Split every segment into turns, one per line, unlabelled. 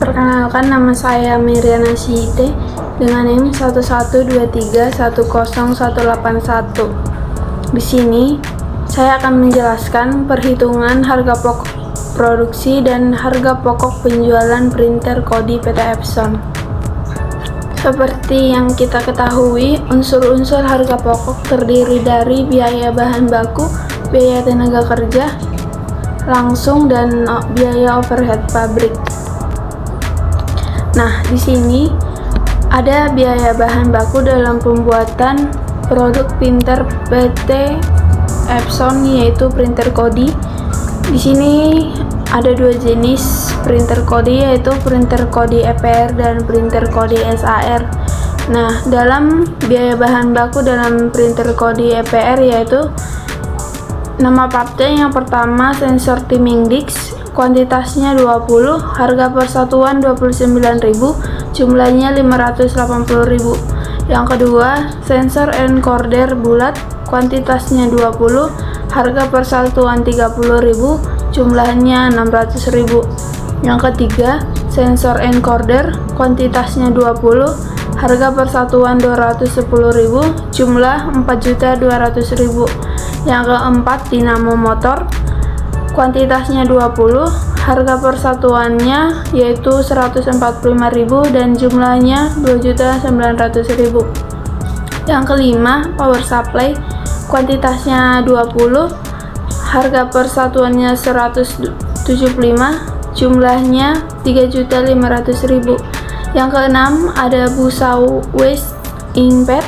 Perkenalkan, nama saya Miriana Syiite dengan NIM 112310181. Di sini saya akan menjelaskan perhitungan harga pokok produksi dan harga pokok penjualan printer Kodi PT Epson. Seperti yang kita ketahui, unsur-unsur harga pokok terdiri dari biaya bahan baku, biaya tenaga kerja langsung, dan biaya overhead pabrik. Nah, di sini ada biaya bahan baku dalam pembuatan produk printer PT Epson, yaitu printer Kodi. Di sini ada dua jenis printer Kodi, yaitu printer Kodi EPR dan printer Kodi SAR. Nah, dalam biaya bahan baku dalam printer Kodi EPR yaitu nama partnya yang pertama sensor timing disc, kuantitasnya 20, harga persatuan 29.000, jumlahnya 580.000. Yang kedua, sensor encoder bulat, kuantitasnya 20, harga persatuan 30.000, jumlahnya 600.000. Yang ketiga, sensor encoder, kuantitasnya 20, harga persatuan 210.000, jumlah 4.200.000. Yang keempat, dinamo motor, kuantitasnya 20, harga persatuannya yaitu 145.000 dan jumlahnya 2.900.000. Yang kelima, power supply, kuantitasnya 20, harga persatuannya 175, jumlahnya 3.500.000. Yang keenam, ada busa waste inkpad,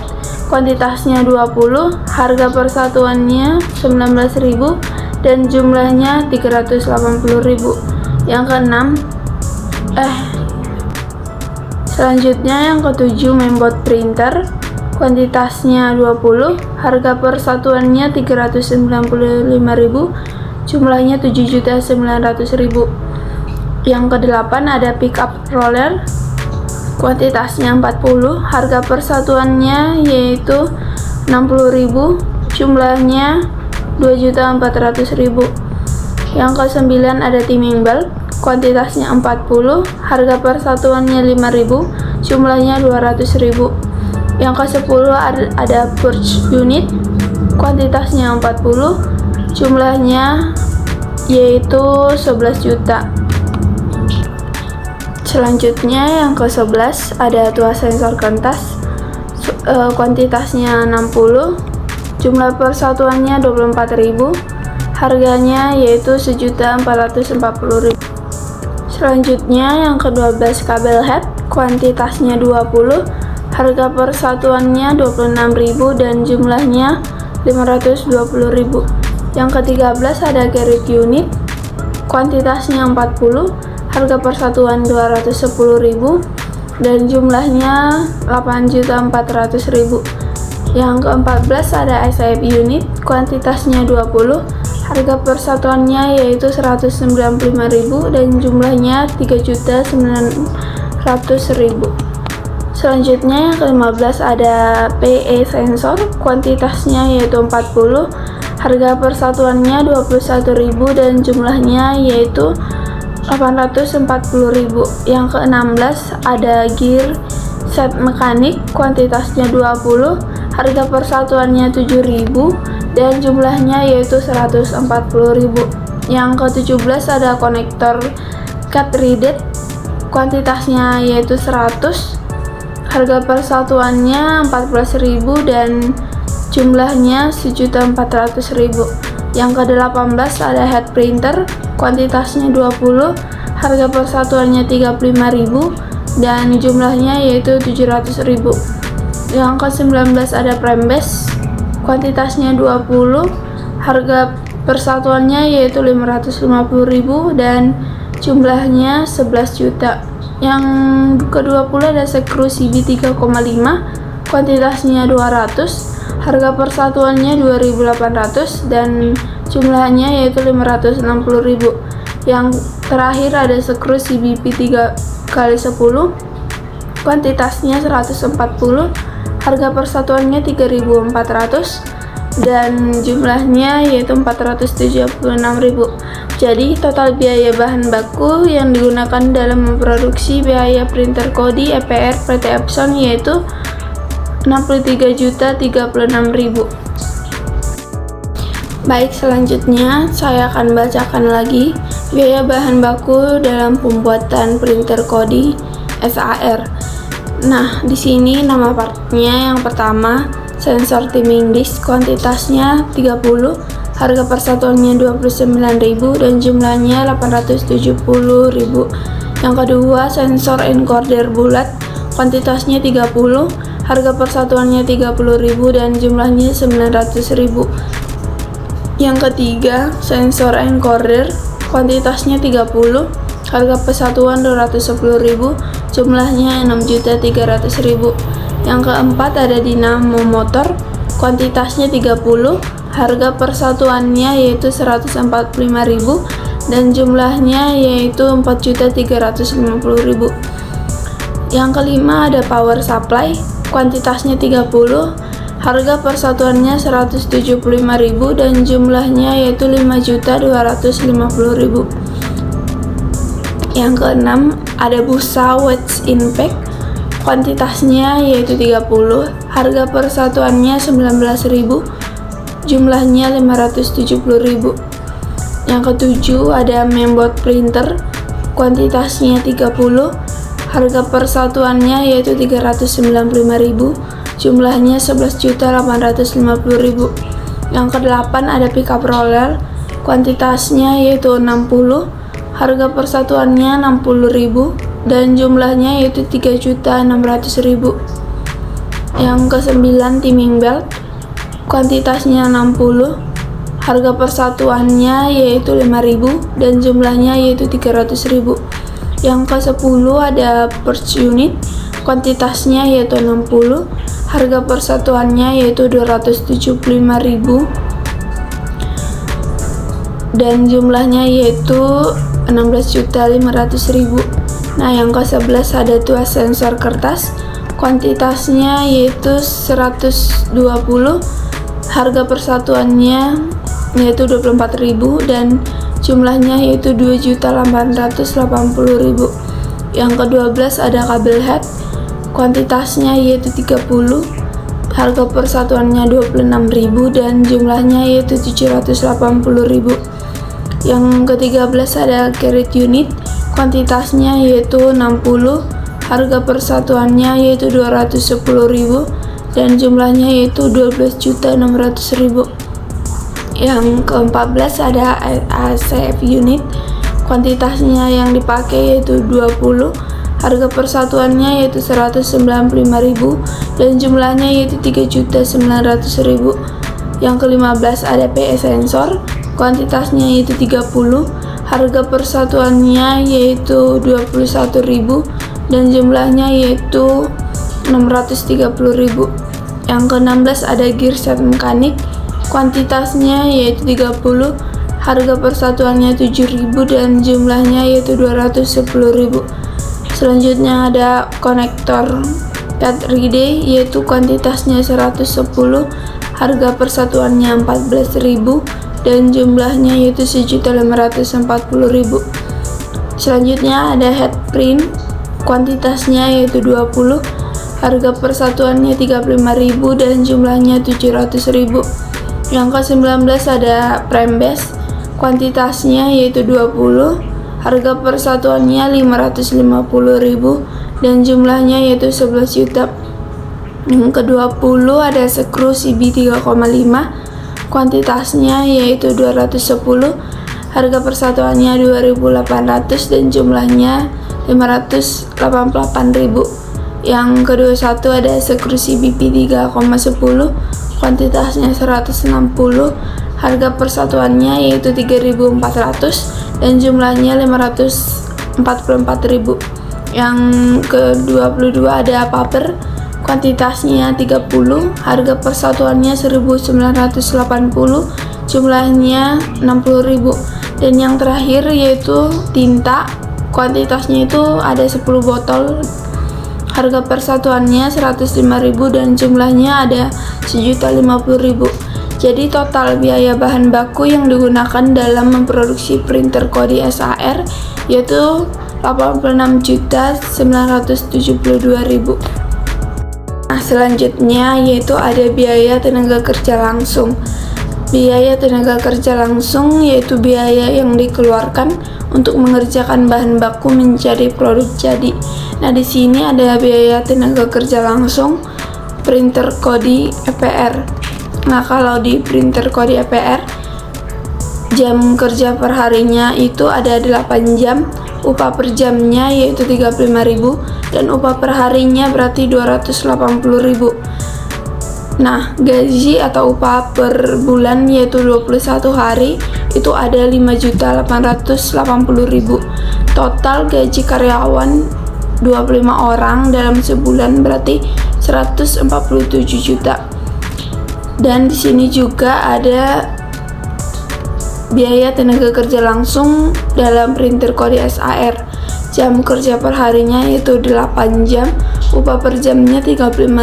kuantitasnya 20, harga persatuannya 19.000 dan jumlahnya 380.000. Yang keenam, selanjutnya yang ketujuh, mainboard printer, kuantitasnya 20, harga persatuannya 395.000, jumlahnya 7.900.000. Yang kedelapan, ada pickup roller, kuantitasnya 40, harga persatuannya yaitu 60.000, jumlahnya 2.400.000. Yang kesembilan, ada timing belt, kuantitasnya 40, harga persatuannya 5.000, jumlahnya 200.000. Yang ke-10 ada purge unit, kuantitasnya 40, jumlahnya yaitu 11 juta. Selanjutnya yang ke-11 ada tuas sensor kentas, kuantitasnya 60, jumlah persatuannya 24.000, harganya yaitu 1.440.000. Selanjutnya yang ke-12 kabel head, kuantitasnya 20, harga persatuannya 26.000 dan jumlahnya 520.000. Yang ke-13 ada carriage unit, kuantitasnya 40, harga persatuan 210.000 dan jumlahnya 8.400.000. Yang ke-14 ada SIP unit, kuantitasnya 20, harga persatuannya yaitu 195.000 dan jumlahnya 3.900.000. Selanjutnya yang ke-15 ada PE sensor, kuantitasnya yaitu 40, harga persatuannya 21.000 dan jumlahnya yaitu 840.000. Yang ke-16 ada gear set mekanik, kuantitasnya 20, harga persatuannya 7.000 dan jumlahnya yaitu 140.000. Yang ke-17 ada konektor cat reeded, kuantitasnya yaitu 100, harga persatuannya 14.000 dan jumlahnya 1.400.000. Yang ke-18 ada head printer, kuantitasnya 20, harga persatuannya 35.000 dan jumlahnya yaitu 700.000. Yang ke-19 ada frame base, kuantitasnya 20, harga persatuannya yaitu 550.000 dan jumlahnya 11 juta. Yang ke-20 ada screw CB 3,5, kuantitasnya 200, harga persatuannya 2.800 dan jumlahnya yaitu 560.000. Yang terakhir ada screw CBP 3x10, kuantitasnya 140, harga persatuannya 3.400 dan jumlahnya yaitu 476.000. Jadi total biaya bahan baku yang digunakan dalam memproduksi biaya printer Kodi EPR PT Epson yaitu 63.036.000. Baik, selanjutnya saya akan bacakan lagi biaya bahan baku dalam pembuatan printer Kodi SAR. Nah, di sini nama partnya yang pertama sensor timing disk, kuantitasnya 30, harga persatuannya 29.000 dan jumlahnya 870.000. Yang kedua sensor encoder bulat, kuantitasnya 30, harga persatuannya 30.000 dan jumlahnya 900.000. Yang ketiga sensor encoder, kuantitasnya 30, harga persatuan 210.000, jumlahnya 6.300.000. Yang keempat ada dinamo motor, kuantitasnya 30, harga persatuannya yaitu 145.000 dan jumlahnya yaitu 4.350.000. Yang kelima ada power supply, kuantitasnya 30, harga persatuannya 175.000 dan jumlahnya yaitu 5.250.000. Yang keenam ada busa wedge impact, kuantitasnya yaitu 30, harga persatuannya 19.000, jumlahnya 570.000. Yang ketujuh ada mainboard printer, kuantitasnya 30, harga persatuannya yaitu 395.000, jumlahnya 11.850.000. Yang kedelapan ada pickup roller, kuantitasnya yaitu 60, harga persatuannya 60.000 dan jumlahnya yaitu 3.600.000. Yang kesembilan timing belt, kuantitasnya 60, harga persatuannya yaitu 5.000 dan jumlahnya yaitu 300.000. Yang ke-10 ada purge unit, kuantitasnya yaitu 60, harga persatuannya yaitu 275.000 dan jumlahnya yaitu 16.500.000. Nah, yang ke-11 ada tuas sensor kertas, kuantitasnya yaitu 120, harga persatuannya yaitu 24.000 dan jumlahnya yaitu 2.880.000. Yang ke-12 ada kabel head, kuantitasnya yaitu 30, harga persatuannya 26.000 dan jumlahnya yaitu 780.000. Yang ke-13 ada carrier unit, kuantitasnya yaitu 60, harga persatuannya yaitu 210.000 dan jumlahnya yaitu 12.600.000. Yang ke-14 ada ACF unit, kuantitasnya yang dipakai yaitu 20, harga persatuannya yaitu 195.000 dan jumlahnya yaitu 3.900.000. Yang ke-15 ada PE sensor, kuantitasnya yaitu 30, harga persatuannya yaitu 21.000 dan jumlahnya yaitu 630.000. Yang ke-16 ada gear set mekanik, kuantitasnya yaitu 30, harga persatuannya 7.000 dan jumlahnya yaitu 210.000. Selanjutnya ada konektor cat relay yaitu kuantitasnya 110, harga persatuannya 14.000 dan jumlahnya yaitu 1.540.000. Selanjutnya ada head print, kuantitasnya yaitu 20, harga persatuannya 35.000 dan jumlahnya 700.000. Yang ke-19 ada frame base, kuantitasnya yaitu 20, harga persatuannya 550.000 dan jumlahnya yaitu 11 juta. Yang ke-20 ada skru CB 3,5, kuantitasnya yaitu 210, harga persatuannya 2.800 dan jumlahnya 588.000. Yang ke-21 ada skru CBP 3,10, kuantitasnya 160, harga persatuannya yaitu 3.400 dan jumlahnya 544.000. Yang ke-22 ada paper, kuantitasnya 30, harga persatuannya 1.980, jumlahnya 60.000. Dan yang terakhir yaitu tinta, kuantitasnya itu ada 10 botol, harga persatuannya 105.000 dan jumlahnya ada 1.050.000. Jadi total biaya bahan baku yang digunakan dalam memproduksi printer Kodi SAR yaitu 86.972.000. Nah, selanjutnya yaitu ada biaya tenaga kerja langsung. Biaya tenaga kerja langsung yaitu biaya yang dikeluarkan untuk mengerjakan bahan baku menjadi produk jadi. Nah, di sini ada biaya tenaga kerja langsung printer Kodi EPR. Nah, kalau di printer Kodi EPR, jam kerja per harinya itu ada 8 jam, upah per jamnya yaitu 35.000 dan upah per harinya berarti 280.000. Nah, gaji atau upah per bulan yaitu 21 hari itu ada 5.880.000. Total gaji karyawan 25 orang dalam sebulan berarti 147 juta. Dan di sini juga ada biaya tenaga kerja langsung dalam printer Kodi SAR. Jam kerja per harinya yaitu 8 jam, upah per jamnya 35.000,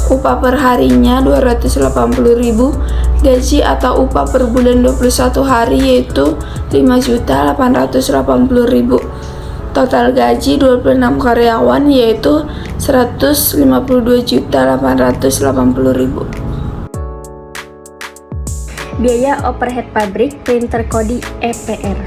upah per harinya 280.000, gaji atau upah per bulan 21 hari yaitu 5.880.000. Total gaji 26 karyawan yaitu 152.880.000.
Biaya overhead pabrik printer Kodi EPR.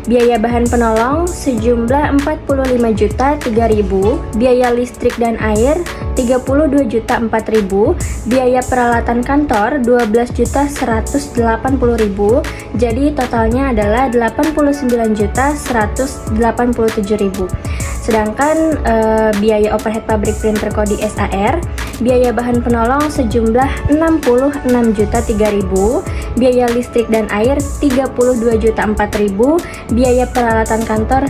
Biaya bahan penolong sejumlah 45.003.000, biaya listrik dan air 32.004.000, biaya peralatan kantor 12.180.000. Jadi totalnya adalah 89.187.000. Sedangkan biaya overhead pabrik printer Kodi SAR, biaya bahan penolong sejumlah 66.003.000, biaya listrik dan air 32.004.000, biaya peralatan kantor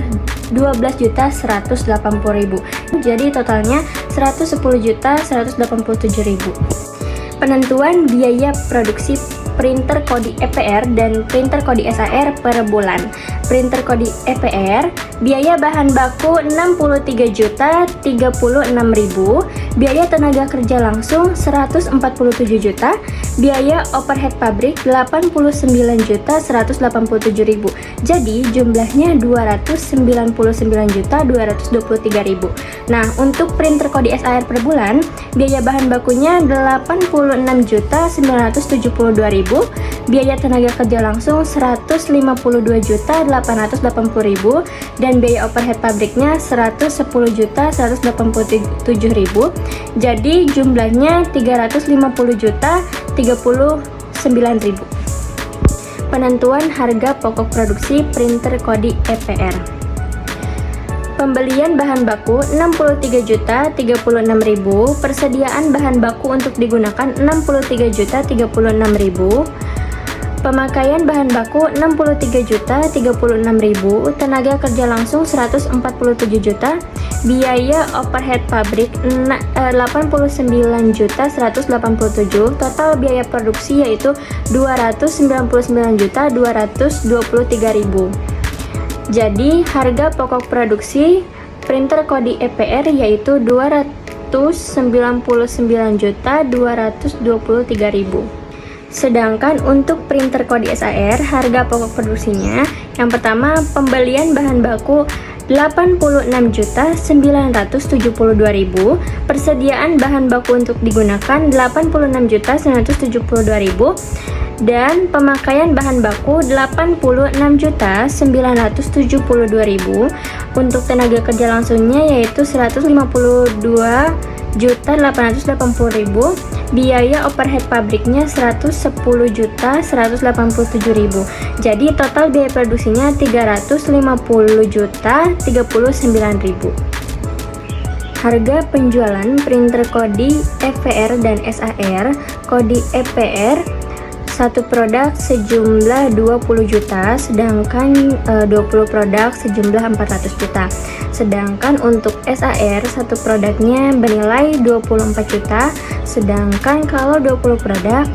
12.180.000. Jadi totalnya 110.187.000. Penentuan biaya produksi printer Kodi EPR dan printer Kodi SAR per bulan. Printer Kodi EPR, biaya bahan baku 63.036.000, biaya tenaga kerja langsung 147 juta, biaya overhead pabrik 89.187.000. Jadi jumlahnya 299.223.000. Nah, untuk printer Kodi SAR per bulan, biaya bahan bakunya 86.972.000, biaya tenaga kerja langsung 152.880.000 dan biaya overhead pabriknya 110.187.000. Jadi jumlahnya 350.039.000. Penentuan harga pokok produksi printer Kodi EPR. Pembelian bahan baku 63.036.000, persediaan bahan baku untuk digunakan 63.036.000, pemakaian bahan baku 63.036.000, tenaga kerja langsung 147 juta, biaya overhead pabrik 89.187, total biaya produksi yaitu 299.223.000. Jadi harga pokok produksi printer Kodi EPR yaitu 299.223.000. Sedangkan untuk printer Kodi SAR, harga pokok produksinya yang pertama pembelian bahan baku 86.972.000, persediaan bahan baku untuk digunakan 86.972.000, dan pemakaian bahan baku 86.972.000. Untuk tenaga kerja langsungnya yaitu 152.880.000, biaya overhead pabriknya 110.187.000. Jadi total biaya produksinya 350.039.000. Harga penjualan printer Kodi EPR dan SAR. Kodi EPR satu produk sejumlah 20 juta, sedangkan 20 produk sejumlah 400 juta. Sedangkan untuk SAR satu produknya bernilai 24 juta, sedangkan kalau 20 produk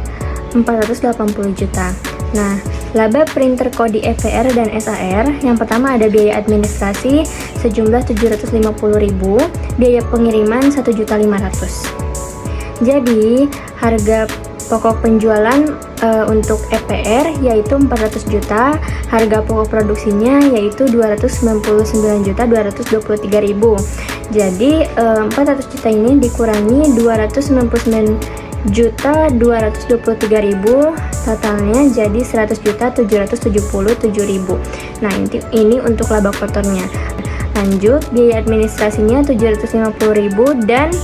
480 juta. Nah, laba printer Kodi EPR dan SAR, yang pertama ada biaya administrasi sejumlah 750.000, biaya pengiriman 1.500.000. Jadi, harga pokok penjualan untuk EPR yaitu 400 juta, harga pokok produksinya yaitu 299.223.000. Jadi 400 juta ini dikurangi 299.223.000, totalnya jadi 100.777.000. Nah, ini untuk laba kotornya. Lanjut, biaya administrasinya 750.000 dan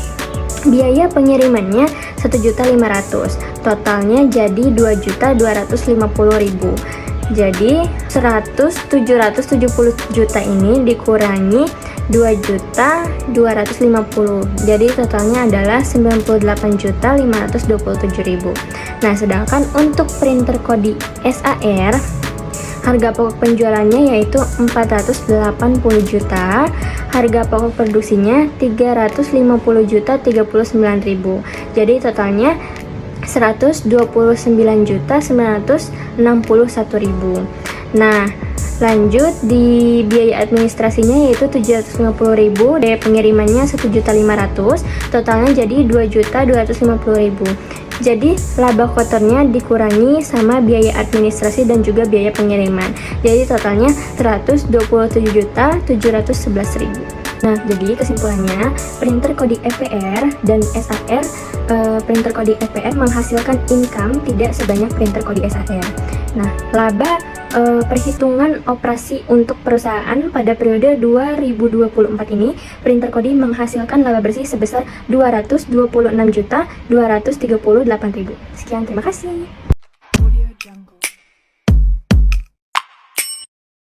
biaya pengirimannya 1.500.000. Totalnya jadi 2.250.000. Jadi 770 juta ini dikurangi 2.250.000. Jadi totalnya adalah 98.527.000. Nah, sedangkan untuk printer kodi SAR, harga pokok penjualannya yaitu 480 juta, harga pokok produksinya 350.039.000. Jadi totalnya 129.961.000. Nah, lanjut di biaya administrasinya yaitu 750.000, biaya pengirimannya 1.500.000, totalnya jadi 2.250.000. Jadi laba kotornya dikurangi sama biaya administrasi dan juga biaya pengiriman. Jadi totalnya 127.711.000. Nah, jadi kesimpulannya, printer kode EPR dan SAR, printer kode EPR menghasilkan income tidak sebanyak printer kode SAR. Nah, laba perhitungan operasi untuk perusahaan pada periode 2024 ini, printer kode menghasilkan laba bersih sebesar 226.238.000. Sekian, terima kasih.